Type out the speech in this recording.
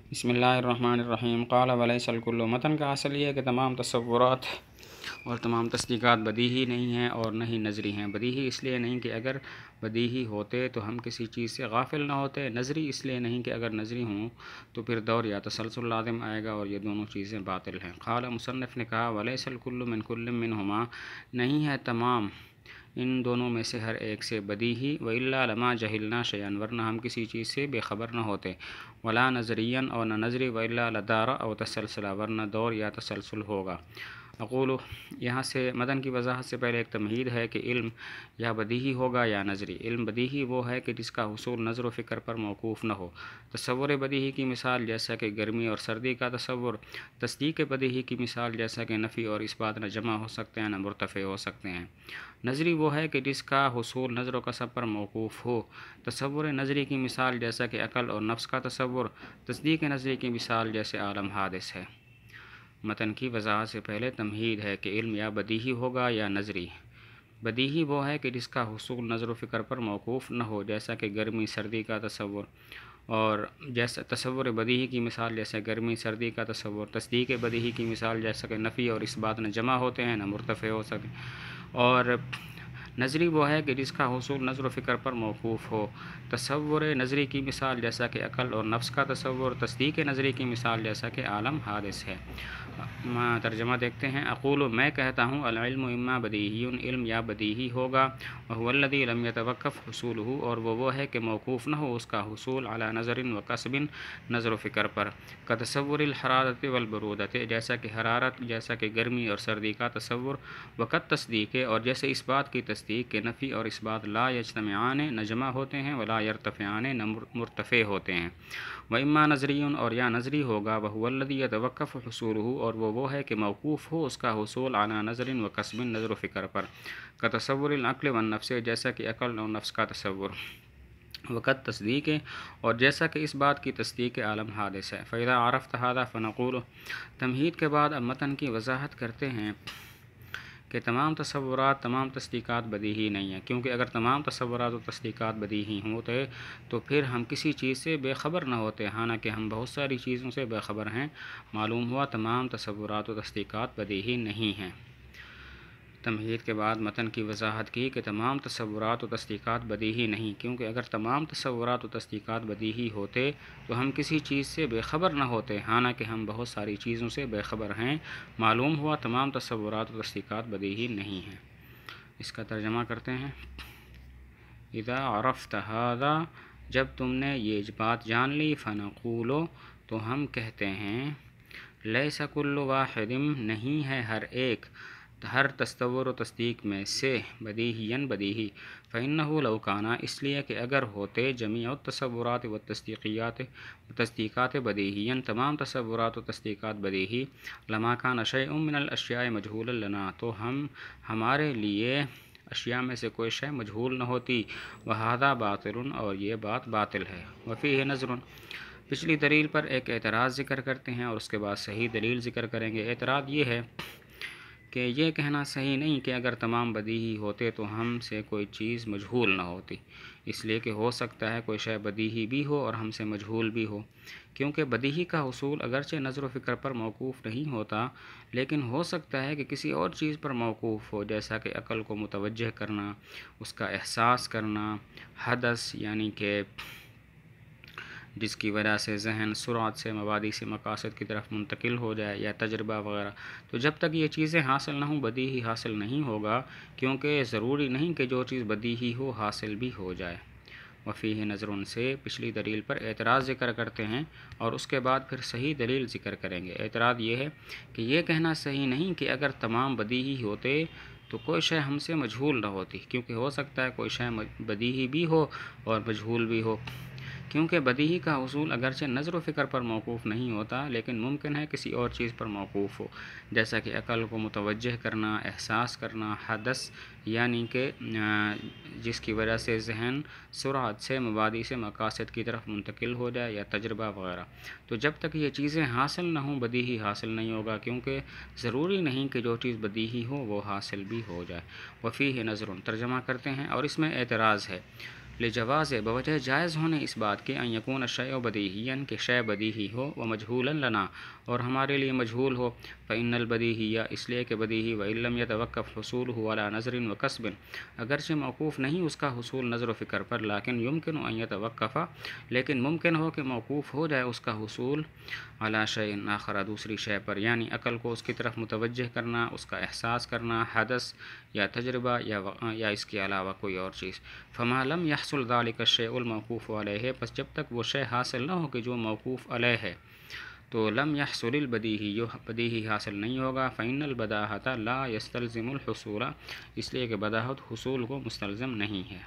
بسم اللہ الرحمن الرحیم قال ولیس الکل متن کا اصل یہ ہے کہ تمام تصورات اور تمام تصدیقات بدیہی نہیں ہیں اور نہ ہی نظری ہیں۔ بدیہی اس لیے نہیں کہ اگر بدیہی ہوتے تو ہم کسی چیز سے غافل نہ ہوتے، نظری اس لیے نہیں کہ اگر نظری ہوں تو پھر دور یا تسلسل لازم آئے گا اور یہ دونوں چیزیں باطل ہیں۔ قال مصنف نے کہا ولیس الکل من کل منہما، نہیں ہے تمام ان دونوں میں سے ہر ایک سے بدیہی، وَإِلَّا لَمَا جَهِلْنَا شَيْئًا، ورنہ ہم کسی چیز سے بے خبر نہ ہوتے، ولا نظریًا اور نہ نظری، وَإِلَّا لَدَارَ او تسلسلا، ورنہ دور یا تسلسل ہوگا۔ اقول، یہاں سے متن کی وضاحت سے پہلے ایک تمہید ہے کہ علم یا بدیہی ہوگا یا نظری۔ علم بدیہی وہ ہے کہ جس کا حصول نظر و فکر پر موقوف نہ ہو۔ تصور بدیہی کی مثال جیسا کہ گرمی اور سردی کا تصور، تصدیق بدیہی کی مثال جیسا کہ نفی اور اثبات نہ جمع ہو سکتے ہیں نہ مرتفع ہو سکتے ہیں۔ نظری وہ ہے کہ جس کا حصول نظر و کسب پر موقوف ہو۔ تصور نظری کی مثال جیسا کہ عقل اور نفس کا تصور، تصدیق نظری کی مثال جیسے عالم حادث ہے۔ متن کی وضاحت سے پہلے تمہید ہے کہ علم یا بدیہی ہوگا یا نظری۔ بدیہی وہ ہے کہ جس کا حصول نظر و فکر پر موقوف نہ ہو، جیسا کہ گرمی سردی کا تصور، اور جیسا تصور بدیہی کی مثال جیسے گرمی سردی کا تصور، تصدیق بدیہی کی مثال جیسا کہ نفی اور اثبات نہ جمع ہوتے ہیں نہ مرتفع ہو سکتے، اور نظری وہ ہے کہ جس کا حصول نظر و فکر پر موقوف ہو۔ تصور نظری کی مثال جیسا کہ عقل اور نفس کا تصور، تصدیق نظری کی مثال جیسا کہ عالم حادث ہے۔ ترجمہ دیکھتے ہیں۔ اقول، میں کہتا ہوں العلم اما بدیہی، علم یا بدیہی ہوگا، وهو الذی لم یتوقف حصولہ، اور وہ ہے کہ موقوف نہ ہو اس کا حصول علی نظر و کسب، نظر و فکر پر، کتصور الحرارۃ والبرودۃ، جیسا کہ حرارت، جیسا کہ گرمی اور سردی کا تصور، وقت تصدیق، اور جیسے اس بات کی تصدیق کہ نفی اور اثبات لا یجتمعان، نہ جمع ہوتے ہیں، ولا یرتفعان، نہ مرتفع ہوتے ہیں۔ وَإِمَّا نَظْرِيٌّ، اور یا نظری ہوگا، وَهُوَ الَّذِي يَتَوَقَّفُ حُصُولُهُ، اور وہ ہے کہ موقوف ہو اس کا حصول علی نظر و کسب، نظر و فکر پر، کتصور العقل والنفس، جیسا کہ عقل اور نفس کا تصور، وقت تصدیق، اور جیسا کہ اس بات کی تصدیق عالم حادث ہے۔ فَإِذَا عَرَفْتَ هَذَا فَنَقُولُ، تمہید کے بعد اب متن کی وضاحت کرتے ہیں کہ تمام تصورات، تمام تصدیقات بدیہی نہیں ہیں، کیونکہ اگر تمام تصورات و تصدیقات بدیہی ہوتے تو پھر ہم کسی چیز سے بے خبر نہ ہوتے، حالانکہ ہم بہت ساری چیزوں سے بے خبر ہیں۔ معلوم ہوا تمام تصورات و تصدیقات بدیہی نہیں ہیں۔ تمہید کے بعد متن کی وضاحت کی کہ تمام تصورات و تصدیقات بدیہی نہیں، کیونکہ اگر تمام تصورات و تصدیقات بدیہی ہوتے تو ہم کسی چیز سے بے خبر نہ ہوتے، حالانکہ ہم بہت ساری چیزوں سے بے خبر ہیں۔ معلوم ہوا تمام تصورات و تصدیقات بدیہی نہیں ہیں۔ اس کا ترجمہ کرتے ہیں۔ اذا عرفت ھذا، جب تم نے یہ بات جان لی، فنقول، تو ہم کہتے ہیں، لیس کل واحد، نہیں ہے ہر ایک، ہر تصور و تصدیق میں سے، بدیہیاً بدیہی، فإنہ لو کان، اس لیے کہ اگر ہوتے، جمیع التصورات تصدیقات بدیہیاً، تمام تصورات و تصدیقات بدیہی، لما کان شیء من الاشیاء مجہولا لنا، تو ہمارے لیے اشیاء میں سے کوئی شے مجہول نہ ہوتی، وہذا باطل، اور یہ بات باطل ہے، وفیہ نظر، پچھلی دلیل پر ایک اعتراض ذکر کرتے ہیں اور اس کے بعد صحیح دلیل ذکر کریں گے۔ اعتراض یہ ہے کہ یہ کہنا صحیح نہیں کہ اگر تمام بدیہی ہوتے تو ہم سے کوئی چیز مجہول نہ ہوتی، اس لیے کہ ہو سکتا ہے کوئی شے بدیہی بھی ہو اور ہم سے مجہول بھی ہو، کیونکہ بدیہی کا حصول اگرچہ نظر و فکر پر موقوف نہیں ہوتا، لیکن ہو سکتا ہے کہ کسی اور چیز پر موقوف ہو، جیسا کہ عقل کو متوجہ کرنا، اس کا احساس کرنا، حدث یعنی کہ جس کی وجہ سے ذہن سرعت سے مبادی سے مقاصد کی طرف منتقل ہو جائے، یا تجربہ وغیرہ، تو جب تک یہ چیزیں حاصل نہ ہوں بدیہی حاصل نہیں ہوگا، کیونکہ ضروری نہیں کہ جو چیز بدیہی ہو حاصل بھی ہو جائے۔ وفیہ نظر، سے پچھلی دلیل پر اعتراض ذکر کرتے ہیں اور اس کے بعد پھر صحیح دلیل ذکر کریں گے۔ اعتراض یہ ہے کہ یہ کہنا صحیح نہیں کہ اگر تمام بدیہی ہوتے تو کوئی شے ہم سے مجہول نہ ہوتی، کیونکہ ہو سکتا ہے کوئی شے بدیہی بھی ہو اور مجہول بھی ہو، کیونکہ بدیہی کا حصول اگرچہ نظر و فکر پر موقوف نہیں ہوتا، لیکن ممکن ہے کسی اور چیز پر موقوف ہو، جیسا کہ عقل کو متوجہ کرنا، احساس کرنا، حدث یعنی کہ جس کی وجہ سے ذہن سرعت سے مبادی سے مقاصد کی طرف منتقل ہو جائے، یا تجربہ وغیرہ، تو جب تک یہ چیزیں حاصل نہ ہوں بدیہی حاصل نہیں ہوگا، کیونکہ ضروری نہیں کہ جو چیز بدیہی ہو وہ حاصل بھی ہو جائے۔ وفیہ نظر، ترجمہ کرتے ہیں اور اس میں اعتراض ہے۔ لجواز بوجہ جائز ہونے اس بات کے ان یکون الشیء بدیہیا کہ شے بدیہی ہو و مجہولا لنا اور ہمارے لیے مجہول ہو، فإن البدیہیہ اس لیے کہ بدیہی وإن لم يتوقف حصوله على نظر وکسب اگرچہ موقوف نہیں اس کا حصول نظر و فکر پر، لیکن یمکن ان یتوقف لیکن ممکن ہو کہ موقوف ہو جائے اس کا حصول علی شیء آخر دوسری شے پر، یعنی عقل کو اس کی طرف متوجہ کرنا، اس کا احساس کرنا، حدث یا تجربہ یا اس کے علاوہ کوئی اور چیز۔ فما لم يحصل ذلك الشیء الموقوف علیہ پس جب تک وہ شے حاصل نہ ہو کہ جو موقوف علیہ ہے تو لم يحصل البدیہی بدیہی حاصل نہیں ہوگا، فإن البداہۃ لا يستلزم الحصول اس لیے کہ بداہت حصول کو مستلزم نہیں ہے۔